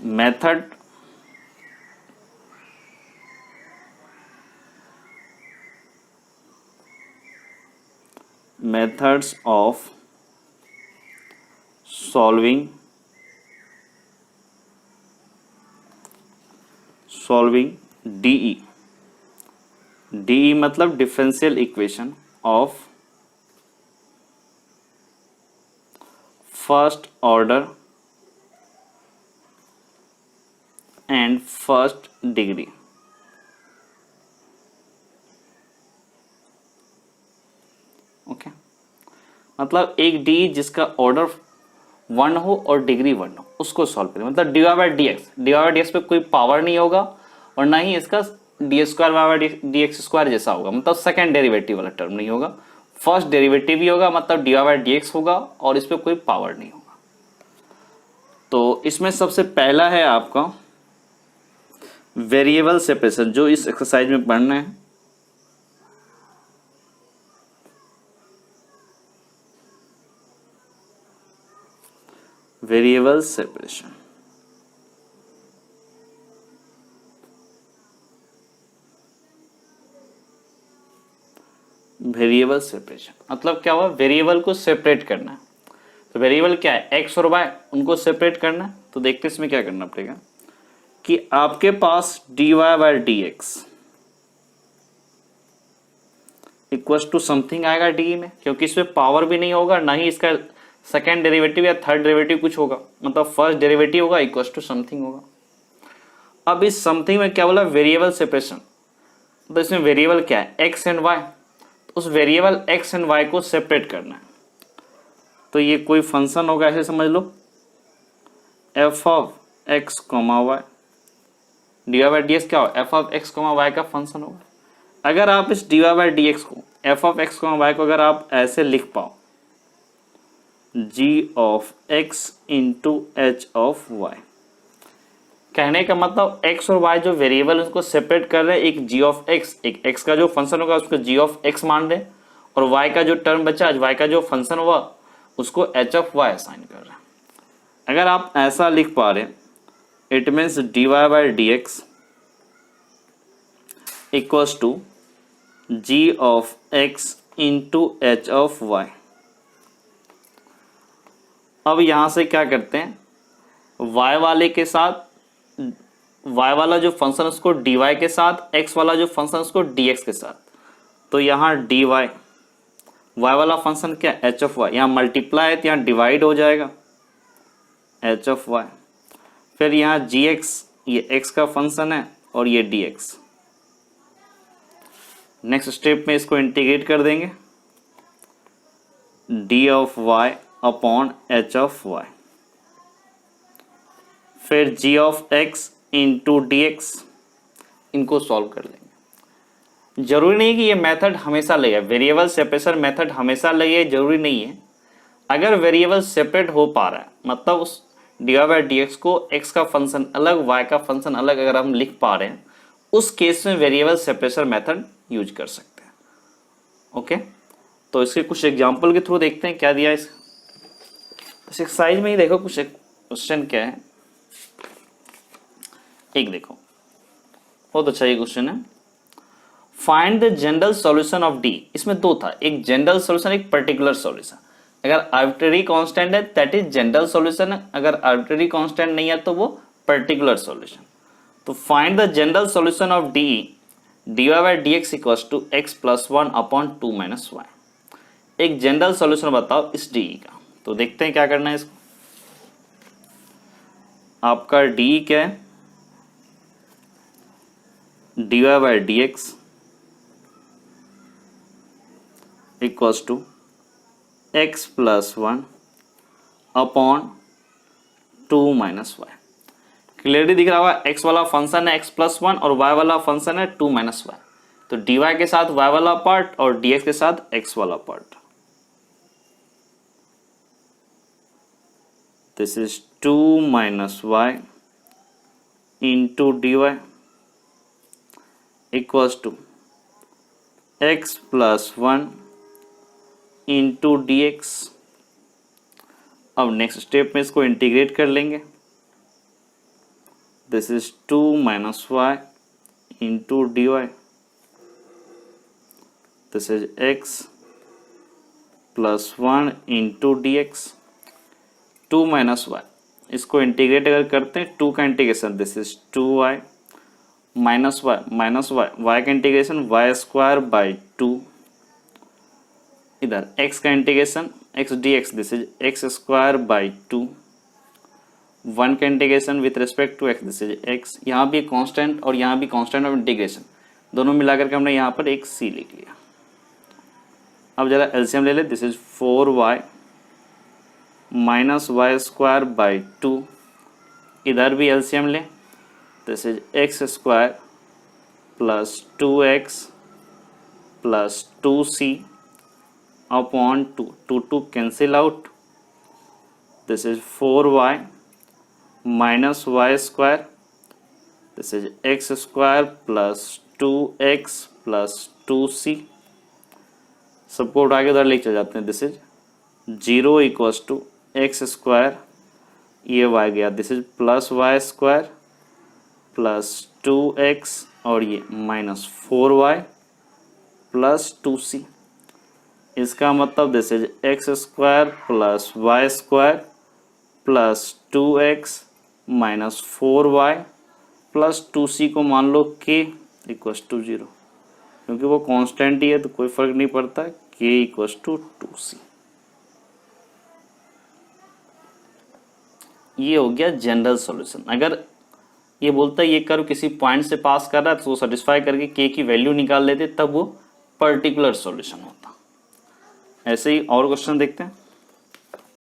Method methods of solving DE मतलब differential equation of first order and first degree. Okay, मतलब एक D जिसका order 1 हो और डिग्री 1 हो उसको सॉल्व करें। मतलब d Y by D x पे कोई पावर नहीं होगा और ना ही इसका d square y by D x square जैसा होगा, मतलब सेकेंड डेरिवेटिव वाला टर्म नहीं होगा, फर्स्ट डेरिवेटिव ही होगा, मतलब d Y by D x होगा और इस पर कोई पावर नहीं होगा। तो इसमें सबसे पहला है आपका वेरिएबल सेपरेशन, जो इस एक्सरसाइज में पढ़ना है। वेरिएबल सेपरेशन, वेरिएबल सेपरेशन मतलब क्या हुआ, वेरिएबल को सेपरेट करना है। तो वेरिएबल क्या है, एक्स और वाई, उनको सेपरेट करना है। तो देखते हैं इसमें क्या करना पड़ेगा कि आपके पास D Y by D X equal to something आएगा डी में, क्योंकि इसमें पावर भी नहीं होगा ना ही इसका सेकेंड डेरिवेटिव या थर्ड डेरिवेटिव कुछ होगा, मतलब फर्स्ट डेरिवेटिव होगा इक्वल टू समथिंग होगा। अब इस समथिंग में क्या बोला, वेरिएबल सेपरेशन। तो इसमें वेरिएबल क्या है, एक्स एंड वाई, तो उस वेरिएबल एक्स एंड वाई को सेपरेट करना है। तो ये कोई फंक्शन होगा, ऐसे समझ लो F of X comma Y, D Y by D X क्या होगा, F of X comma Y का फंक्शन होगा। अगर आप इस D Y by D x को, F of X comma Y को अगर आप ऐसे लिख पाओ g of x into H of y, कहने का मतलब x और y जो वेरिएबल उसको सेपरेट कर रहे हैं, एक g ऑफ x, एक x का जो फंक्शन होगा उसको g ऑफ x मान रहे हैं, और y का जो टर्म बचा, y का जो फंक्शन हुआ उसको h ऑफ y असाइन कर रहे हैं। अगर आप ऐसा लिख पा रहे, it means d Y by D x equals to g of x into H of y. अब यहां से क्या करते हैं, y वाले के साथ, y वाला जो फंक्शन उसको dy के साथ, x वाला जो फंक्शन उसको dx के साथ। तो यहाँ dy, y वाला फंक्शन क्या, h ऑफ y, यहाँ मल्टीप्लाई है तो यहाँ डिवाइड हो जाएगा h ऑफ y। फिर यहाँ gx, ये x का फंक्शन है और ये dx। नेक्स्ट स्टेप में इसको इंटीग्रेट कर देंगे, d of y upon H of Y, फिर G of x into D X, इनको सॉल्व कर लेंगे। जरूरी नहीं कि ये मेथड हमेशा लगे, वेरिएबल सेपरेशन मेथड हमेशा लगे जरूरी नहीं है। अगर वेरिएबल सेपरेट हो पा रहा है, मतलब उस d Y by D x को एक्स का फंक्शन अलग, वाई का फंक्शन अलग अगर हम लिख पा रहे हैं, उस केस में वेरिएबल सेपरेशन मेथड यूज कर सकते हैं। ओके, तो इसके कुछ एग्जाम्पल के थ्रू देखते हैं क्या दिया इस एक्सरसाइज में ही। देखो कुछ क्वेश्चन क्या है, एक देखो बहुत अच्छा ये क्वेश्चन है, find the general solution of D. इसमें दो था, एक जनरल सॉल्यूशन, एक पर्टिकुलर सॉल्यूशन। अगर आर्बिट्रेरी कांस्टेंट है दैट इज जनरल सॉल्यूशन है, अगर आर्बिट्रेरी कांस्टेंट नहीं है तो वो पर्टिकुलर सॉल्यूशन। तो find the general solution of D, d Y by D x equals to x plus 1 upon 2 minus y. एक जनरल सॉल्यूशन बताओ इस डी का। तो देखते हैं क्या करना है इसको। आपका डी क्या है, d Y by D x equals to x plus 1 upon 2 minus y. Clearly दिख रहा होगा, एक्स वाला फंक्शन है एक्स प्लस 1 और वाई वाला फंक्शन है 2 माइनस वाई। तो डी वाई के साथ वाई वाला पार्ट और डी एक्स के साथ एक्स वाला part. This is 2 minus y into dy equals to x plus 1 into dx। अब नेक्स्ट स्टेप में इसको इंटीग्रेट कर लेंगे, this is 2 minus y into d y, this is x plus 1 into D x, 2 minus y, इसको integrate अगर करते हैं 2 का integration, this is 2y minus y, y का इंटीग्रेशन वाई स्क्वायर बाई 2, इधर x का integration x d x, this is x square by 2, 1 का integration with respect to x, this is x, यहाँ भी कांस्टेंट और यहाँ भी कांस्टेंट ऑफ इंटीग्रेशन, दोनों मिलाकर के हमने यहाँ पर एक c लिख लिया। अब जरा एलसीएम ले ले, this is 4y minus y square by 2, इधर भी एलसीएम ले, this is x square plus 2x plus 2c upon 2 cancel out, this is 4y minus y square, this is x square plus 2x plus 2c, सबको उठा के उधर लेके चल जाते हैं, this is 0 equals to x square, ये y गया, this is plus y square plus 2x और ये माइनस 4y प्लस 2c, इसका मतलब this is x square plus y square plus 2x minus 4y plus 2c को मान लो k equals to 0, क्योंकि वो कांस्टेंट ही है तो कोई फर्क नहीं पड़ता, k इक्वल्स टू 2c। ये हो गया जनरल सॉल्यूशन। अगर ये बोलता है ये कर्व किसी पॉइंट से पास कर रहा है तो वो सेटिस्फाई करके k की वैल्यू निकाल लेते, तब वो पर्टिकुलर सॉल्यूशन होता। ऐसे ही और क्वेश्चन देखते हैं।